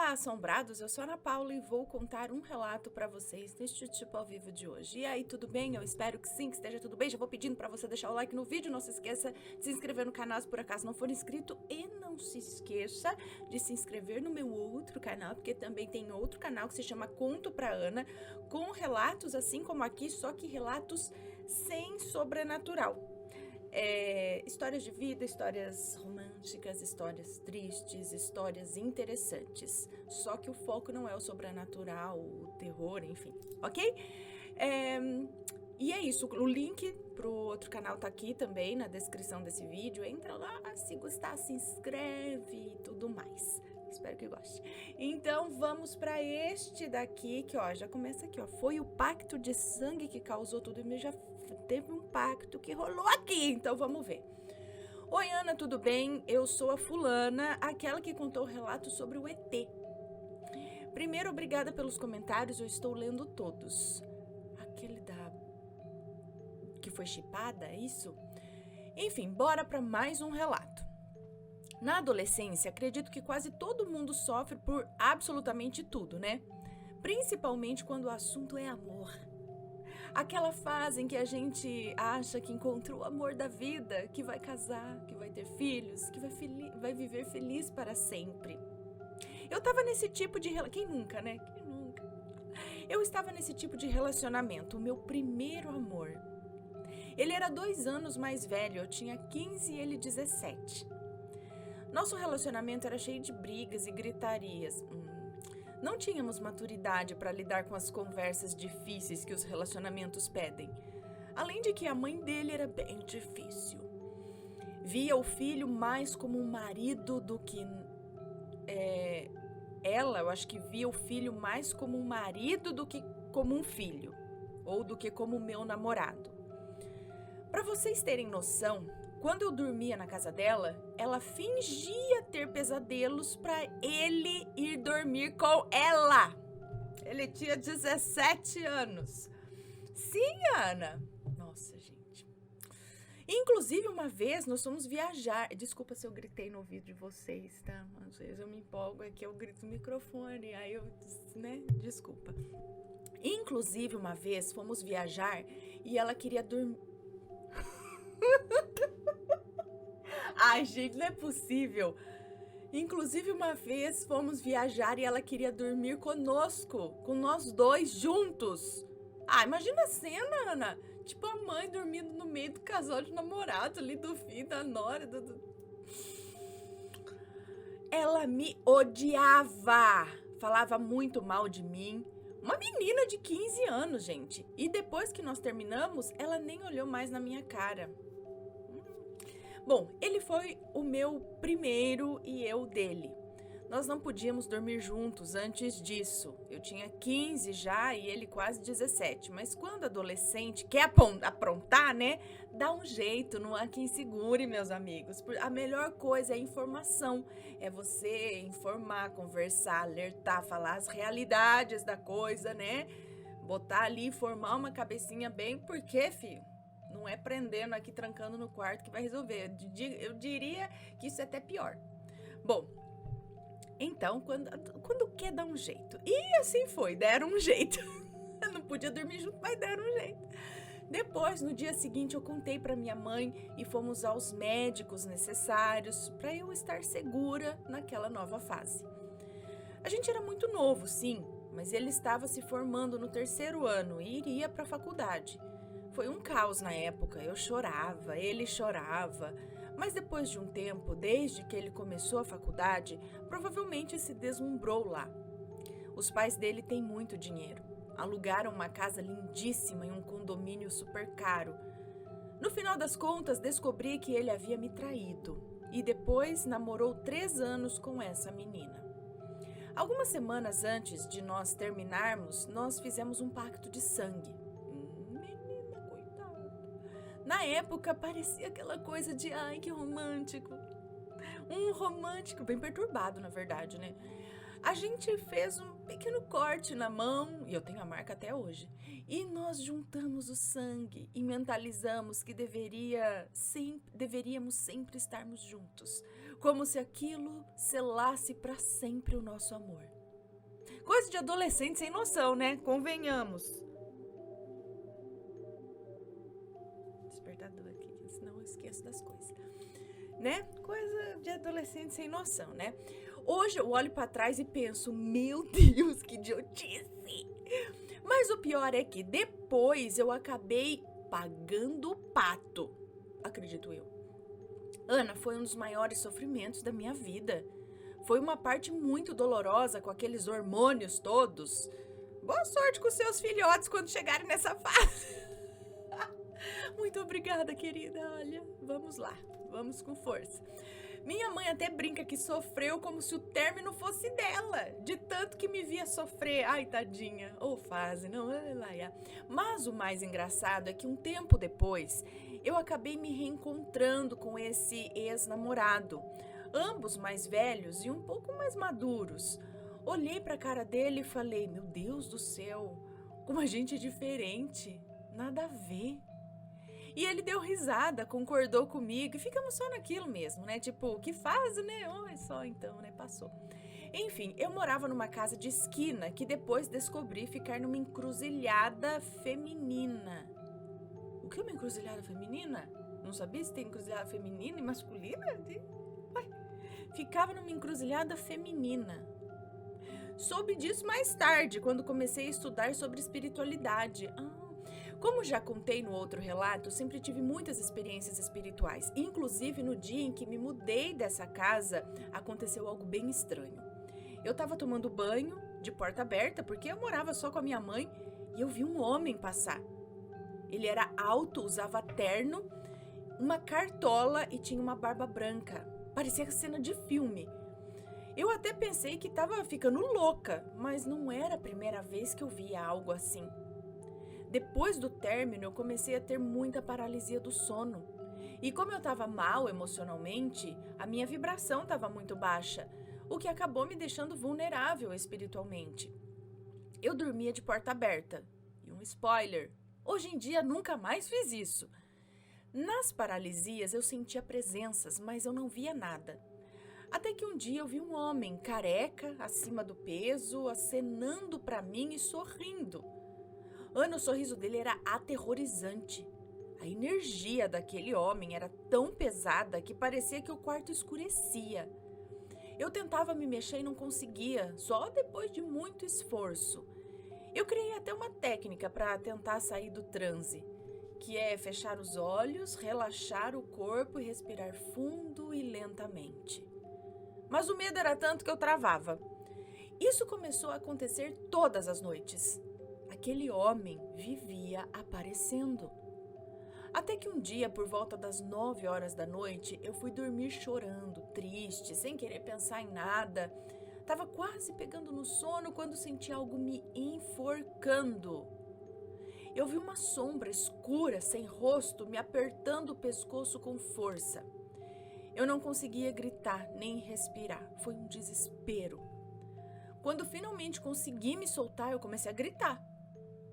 Olá, assombrados! Eu sou a Ana Paula e vou contar um relato para vocês neste tipo ao vivo de hoje. E aí, tudo bem? Eu espero que sim, que esteja tudo bem. Já vou pedindo para você deixar o like no vídeo. Não se esqueça de se inscrever no canal se por acaso não for inscrito. E não se esqueça de se inscrever no meu outro canal, porque também tem outro canal que se chama Conto pra Ana, com relatos assim como aqui, só que relatos sem sobrenatural. Histórias de vida, histórias românticas, histórias tristes, histórias interessantes. Só que o foco não é o sobrenatural, o terror, enfim, ok? E é isso, o link pro outro canal tá aqui também na descrição desse vídeo. Entra lá, se gostar, se inscreve e tudo mais. Espero que goste. Então vamos para este daqui, que ó, já começa aqui, ó. Foi o pacto de sangue que causou tudo, e já teve um pacto que rolou aqui, então vamos ver. Oi, Ana, tudo bem? Eu sou a fulana, aquela que contou o relato sobre o ET. Primeiro, obrigada pelos comentários, eu estou lendo todos. Aquele que foi chipada, é isso? Enfim, bora para mais um relato. Na adolescência, acredito que quase todo mundo sofre por absolutamente tudo, né? Principalmente quando o assunto é amor. Aquela fase em que a gente acha que encontrou o amor da vida, que vai casar, que vai ter filhos, que vai viver feliz para sempre. Eu tava nesse tipo de... Quem nunca, né? Quem nunca? Eu estava nesse tipo de relacionamento, o meu primeiro amor. Ele era 2 anos mais velho, eu tinha 15 e ele 17. Nosso relacionamento era cheio de brigas e gritarias. Não tínhamos maturidade para lidar com as conversas difíceis que os relacionamentos pedem. Além de que a mãe dele era bem difícil. Via o filho mais como um marido do que... eu acho que via o filho mais como um marido do que como um filho. Ou do que como meu namorado. Para vocês terem noção, quando eu dormia na casa dela, ela fingia ter pesadelos para ele ir dormir com ela. Ele tinha 17 anos. Sim, Ana. Nossa, gente. Inclusive, uma vez nós fomos viajar. Desculpa se eu gritei no ouvido de vocês, tá? Às vezes eu me empolgo aqui, eu grito no microfone, aí eu, né? Desculpa. Inclusive, uma vez fomos viajar e ela queria dormir. Ai, gente, não é possível. Inclusive, uma vez fomos viajar e ela queria dormir conosco, com nós dois juntos. Ah, imagina a cena, Ana. Tipo a mãe dormindo no meio do casal de namorado ali, do filho, da nora. Ela me odiava. Falava muito mal de mim. Uma menina de 15 anos, gente. E depois que nós terminamos, ela nem olhou mais na minha cara. Bom, ele foi o meu primeiro e eu dele. Nós não podíamos dormir juntos antes disso. Eu tinha 15 já e ele quase 17. Mas quando adolescente quer aprontar, né? Dá um jeito, não há quem segure, meus amigos. A melhor coisa é a informação. É você informar, conversar, alertar, falar as realidades da coisa, né? Botar ali, formar uma cabecinha bem, porque, filho? Não é prendendo aqui, trancando no quarto que vai resolver. Eu diria que isso é até pior. Bom, então, quando quer dar um jeito. E assim foi, deram um jeito. Eu não podia dormir junto, mas deram um jeito. Depois, no dia seguinte, eu contei para minha mãe e fomos aos médicos necessários para eu estar segura naquela nova fase. A gente era muito novo, sim, mas ele estava se formando no 3º ano e iria para a faculdade. Foi um caos na época, eu chorava, ele chorava, mas depois de um tempo, desde que ele começou a faculdade, provavelmente se deslumbrou lá. Os pais dele têm muito dinheiro, alugaram uma casa lindíssima em um condomínio super caro. No final das contas, descobri que ele havia me traído e depois namorou 3 anos com essa menina. Algumas semanas antes de nós terminarmos, nós fizemos um pacto de sangue. Na época, parecia aquela coisa de, ai, que romântico. Um romântico bem perturbado, na verdade, né? A gente fez um pequeno corte na mão, e eu tenho a marca até hoje. E nós juntamos o sangue e mentalizamos que deveríamos sempre estarmos juntos. Como se aquilo selasse para sempre o nosso amor. Coisa de adolescente sem noção, né? Convenhamos. Despertador aqui, senão eu esqueço das coisas. Né? Coisa de adolescente sem noção, né? Hoje eu olho pra trás e penso, meu Deus, que idiotice! Mas o pior é que depois eu acabei pagando o pato, acredito eu. Ana, foi um dos maiores sofrimentos da minha vida. Foi uma parte muito dolorosa com aqueles hormônios todos. Boa sorte com seus filhotes quando chegarem nessa fase. Muito obrigada, querida. Olha, vamos lá, vamos com força. Minha mãe até brinca que sofreu como se o término fosse dela, de tanto que me via sofrer. Ai, tadinha, ou fase, não, lá. Mas o mais engraçado é que um tempo depois, eu acabei me reencontrando com esse ex-namorado. Ambos mais velhos e um pouco mais maduros. Olhei pra cara dele e falei, meu Deus do céu, como a gente é diferente, nada a ver. E ele deu risada, concordou comigo e ficamos só naquilo mesmo, né? Tipo, que fase, né? Olha só então, né? Passou. Enfim, eu morava numa casa de esquina que depois descobri ficar numa encruzilhada feminina. O que é uma encruzilhada feminina? Não sabia se tem encruzilhada feminina e masculina? Ué, ficava numa encruzilhada feminina. Soube disso mais tarde, quando comecei a estudar sobre espiritualidade. Como já contei no outro relato, sempre tive muitas experiências espirituais. Inclusive, no dia em que me mudei dessa casa, aconteceu algo bem estranho. Eu estava tomando banho, de porta aberta, porque eu morava só com a minha mãe, e eu vi um homem passar. Ele era alto, usava terno, uma cartola e tinha uma barba branca. Parecia cena de filme. Eu até pensei que estava ficando louca, mas não era a primeira vez que eu via algo assim. Depois do término, eu comecei a ter muita paralisia do sono. E como eu estava mal emocionalmente, a minha vibração estava muito baixa, o que acabou me deixando vulnerável espiritualmente. Eu dormia de porta aberta. E um spoiler, hoje em dia nunca mais fiz isso. Nas paralisias eu sentia presenças, mas eu não via nada. Até que um dia eu vi um homem careca, acima do peso, acenando para mim e sorrindo. Ana, o sorriso dele era aterrorizante. A energia daquele homem era tão pesada que parecia que o quarto escurecia. Eu tentava me mexer e não conseguia, só depois de muito esforço. Eu criei até uma técnica para tentar sair do transe, que é fechar os olhos, relaxar o corpo e respirar fundo e lentamente. Mas o medo era tanto que eu travava. Isso começou a acontecer todas as noites. Aquele homem vivia aparecendo. Até que um dia, por volta das 9 horas da noite, eu fui dormir chorando, triste, sem querer pensar em nada. Tava quase pegando no sono quando senti algo me enforcando. Eu vi uma sombra escura, sem rosto, me apertando o pescoço com força. Eu não conseguia gritar nem respirar. Foi um desespero. Quando finalmente consegui me soltar, eu comecei a gritar.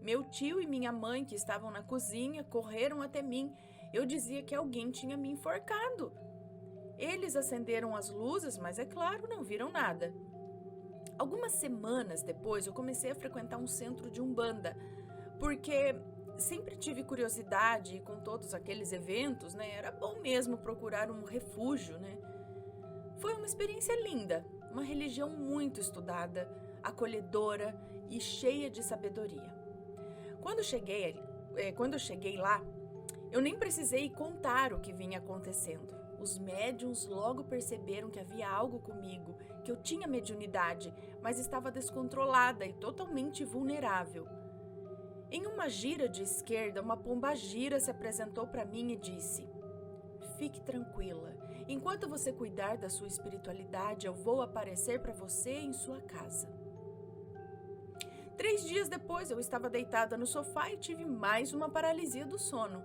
Meu tio e minha mãe, que estavam na cozinha, correram até mim. Eu dizia que alguém tinha me enforcado. Eles acenderam as luzes, mas, é claro, não viram nada. Algumas semanas depois, eu comecei a frequentar um centro de Umbanda, porque sempre tive curiosidade com todos aqueles eventos, né? Era bom mesmo procurar um refúgio, né? Foi uma experiência linda, uma religião muito estudada, acolhedora e cheia de sabedoria. Quando eu cheguei lá, eu nem precisei contar o que vinha acontecendo. Os médiuns logo perceberam que havia algo comigo, que eu tinha mediunidade, mas estava descontrolada e totalmente vulnerável. Em uma gira de esquerda, uma pombagira se apresentou para mim e disse: "Fique tranquila, enquanto você cuidar da sua espiritualidade, eu vou aparecer para você em sua casa." 3 dias depois, eu estava deitada no sofá e tive mais uma paralisia do sono.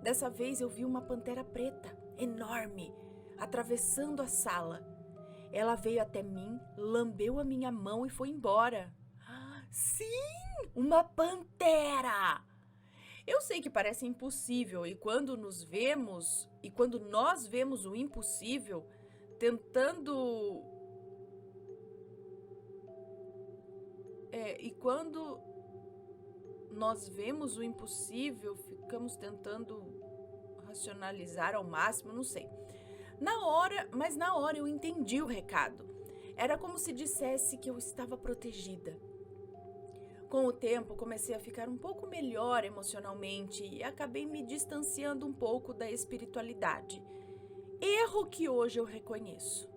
Dessa vez, eu vi uma pantera preta, enorme, atravessando a sala. Ela veio até mim, lambeu a minha mão e foi embora. Sim, uma pantera! Eu sei que parece impossível, e quando nós vemos o impossível, tentando E quando nós vemos o impossível, ficamos tentando racionalizar ao máximo, não sei. Mas na hora eu entendi o recado. Era como se dissesse que eu estava protegida. Com o tempo, comecei a ficar um pouco melhor emocionalmente e acabei me distanciando um pouco da espiritualidade. Erro que hoje eu reconheço.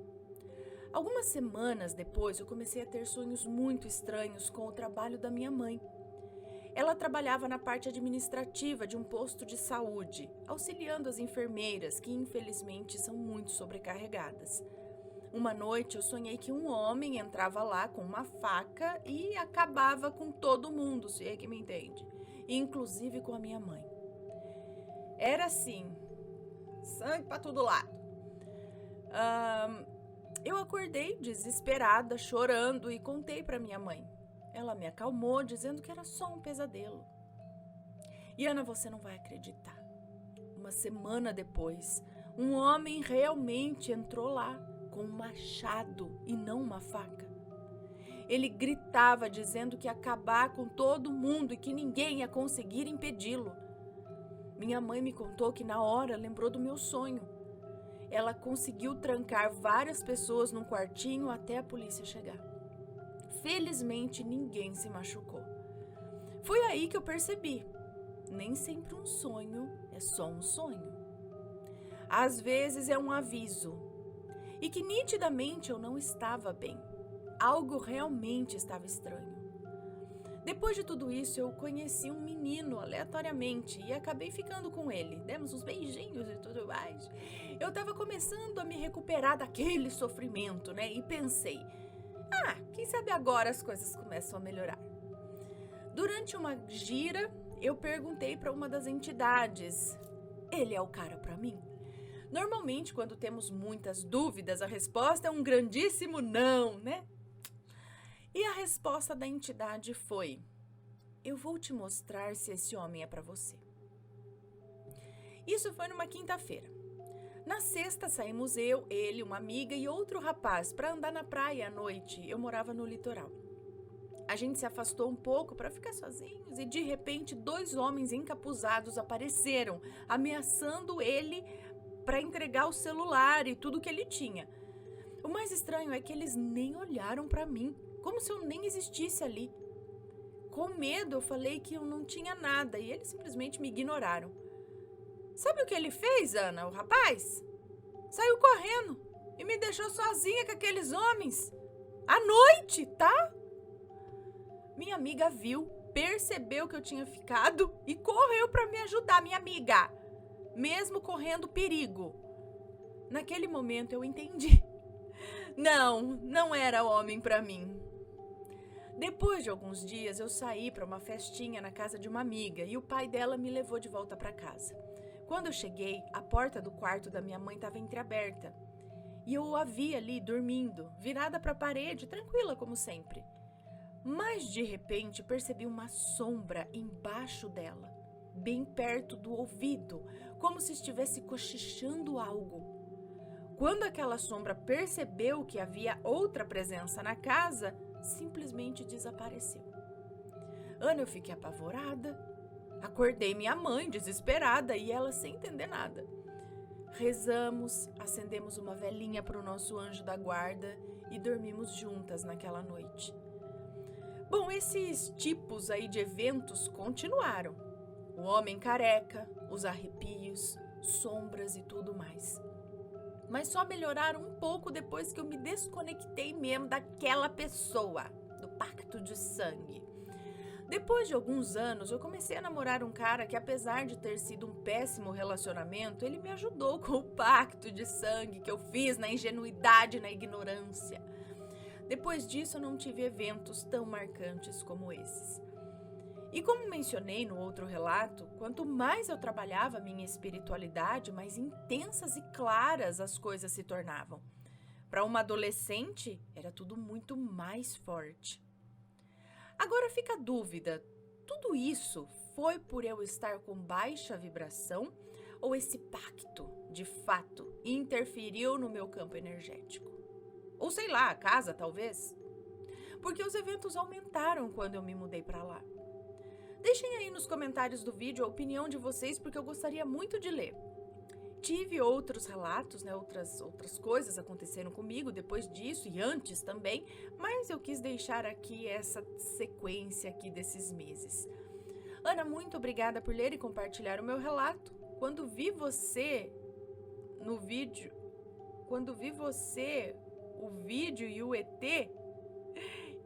Algumas semanas depois, eu comecei a ter sonhos muito estranhos com o trabalho da minha mãe. Ela trabalhava na parte administrativa de um posto de saúde, auxiliando as enfermeiras, que infelizmente são muito sobrecarregadas. Uma noite eu sonhei que um homem entrava lá com uma faca e acabava com todo mundo, se é que me entende, inclusive com a minha mãe. Era assim, sangue para todo lado. Eu acordei desesperada, chorando e contei para minha mãe. Ela me acalmou, dizendo que era só um pesadelo. E Ana, você não vai acreditar. Uma semana depois, um homem realmente entrou lá com um machado e não uma faca. Ele gritava dizendo que ia acabar com todo mundo e que ninguém ia conseguir impedi-lo. Minha mãe me contou que na hora lembrou do meu sonho. Ela conseguiu trancar várias pessoas num quartinho até a polícia chegar. Felizmente, ninguém se machucou. Foi aí que eu percebi. Nem sempre um sonho é só um sonho. Às vezes é um aviso. E que nitidamente eu não estava bem. Algo realmente estava estranho. Depois de tudo isso, eu conheci um menino aleatoriamente e acabei ficando com ele. Demos uns beijinhos e tudo mais. Eu estava começando a me recuperar daquele sofrimento, né? E pensei, quem sabe agora as coisas começam a melhorar. Durante uma gira, eu perguntei para uma das entidades, ele é o cara para mim? Normalmente, quando temos muitas dúvidas, a resposta é um grandíssimo não, né? E a resposta da entidade foi, eu vou te mostrar se esse homem é para você. Isso foi numa quinta-feira. Na sexta, saímos eu, ele, uma amiga e outro rapaz para andar na praia à noite. Eu morava no litoral. A gente se afastou um pouco para ficar sozinhos e, de repente, 2 homens encapuzados apareceram, ameaçando ele para entregar o celular e tudo que ele tinha. O mais estranho é que eles nem olharam para mim, como se eu nem existisse ali. Com medo, eu falei que eu não tinha nada e eles simplesmente me ignoraram. Sabe o que ele fez, Ana, o rapaz? Saiu correndo e me deixou sozinha com aqueles homens. À noite, tá? Minha amiga viu, percebeu que eu tinha ficado e correu para me ajudar, minha amiga. Mesmo correndo perigo. Naquele momento eu entendi. Não era homem para mim. Depois de alguns dias, eu saí para uma festinha na casa de uma amiga e o pai dela me levou de volta para casa. Quando eu cheguei, a porta do quarto da minha mãe estava entreaberta. E eu a vi ali, dormindo, virada para a parede, tranquila como sempre. Mas, de repente, percebi uma sombra embaixo dela, bem perto do ouvido, como se estivesse cochichando algo. Quando aquela sombra percebeu que havia outra presença na casa, simplesmente desapareceu. Ana, eu fiquei apavorada. Acordei minha mãe, desesperada, e ela sem entender nada. Rezamos, acendemos uma velinha para o nosso anjo da guarda e dormimos juntas naquela noite. Bom, esses tipos aí de eventos continuaram. O homem careca, os arrepios, sombras e tudo mais. Mas só melhoraram um pouco depois que eu me desconectei mesmo daquela pessoa, do pacto de sangue. Depois de alguns anos, eu comecei a namorar um cara que, apesar de ter sido um péssimo relacionamento, ele me ajudou com o pacto de sangue que eu fiz na ingenuidade e na ignorância. Depois disso, eu não tive eventos tão marcantes como esses. E como mencionei no outro relato, quanto mais eu trabalhava minha espiritualidade, mais intensas e claras as coisas se tornavam. Para uma adolescente, era tudo muito mais forte. Agora fica a dúvida, tudo isso foi por eu estar com baixa vibração ou esse pacto, de fato, interferiu no meu campo energético? Ou sei lá, a casa talvez? porque os eventos aumentaram quando eu me mudei para lá. Deixem aí nos comentários do vídeo a opinião de vocês, porque eu gostaria muito de ler. Tive outros relatos, né, outras coisas aconteceram comigo depois disso e antes também, mas eu quis deixar aqui essa sequência aqui desses meses. Ana, muito obrigada por ler e compartilhar o meu relato. Quando vi você, o vídeo e o ET,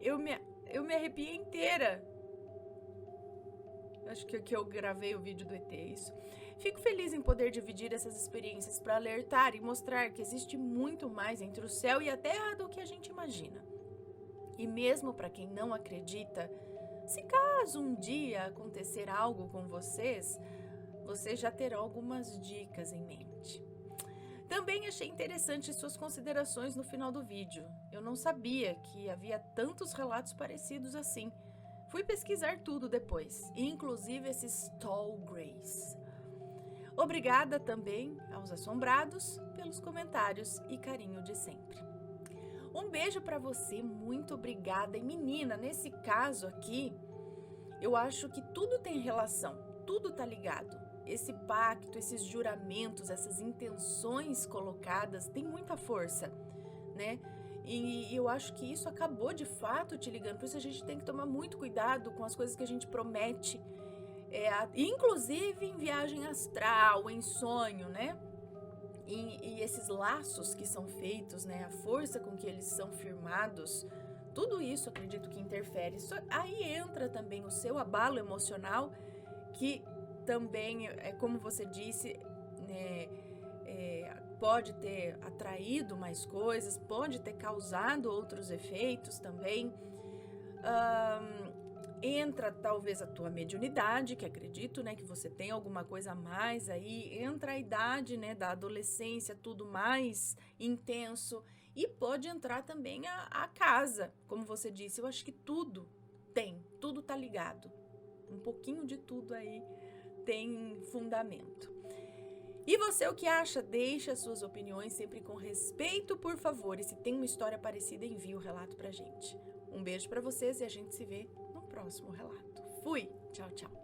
eu me arrepiei inteira. Acho que eu gravei o vídeo do ET, isso. Fico feliz em poder dividir essas experiências para alertar e mostrar que existe muito mais entre o céu e a terra do que a gente imagina. E mesmo para quem não acredita, se caso um dia acontecer algo com vocês já terão algumas dicas em mente. Também achei interessante suas considerações no final do vídeo. Eu não sabia que havia tantos relatos parecidos assim. Fui pesquisar tudo depois, inclusive esses Tall Grays. Obrigada também aos assombrados pelos comentários e carinho de sempre. Um beijo para você, muito obrigada. E menina, nesse caso aqui, eu acho que tudo tem relação, tudo tá ligado. Esse pacto, esses juramentos, essas intenções colocadas tem muita força, né? E eu acho que isso acabou de fato te ligando, por isso a gente tem que tomar muito cuidado com as coisas que a gente promete, inclusive em viagem astral, em sonho, né? E esses laços que são feitos, né? A força com que eles são firmados, tudo isso acredito que interfere. Aí entra também o seu abalo emocional, que também, como você disse, né? Pode ter atraído mais coisas, pode ter causado outros efeitos também. Entra talvez a tua mediunidade, que acredito, né, que você tem alguma coisa a mais aí. Entra a idade, né, da adolescência, tudo mais intenso. E pode entrar também a casa, como você disse. Eu acho que tudo tá ligado. Um pouquinho de tudo aí tem fundamento. E você, o que acha? Deixe as suas opiniões sempre com respeito, por favor. E se tem uma história parecida, envie o relato pra gente. Um beijo pra vocês e a gente se vê no próximo relato. Fui! Tchau, tchau!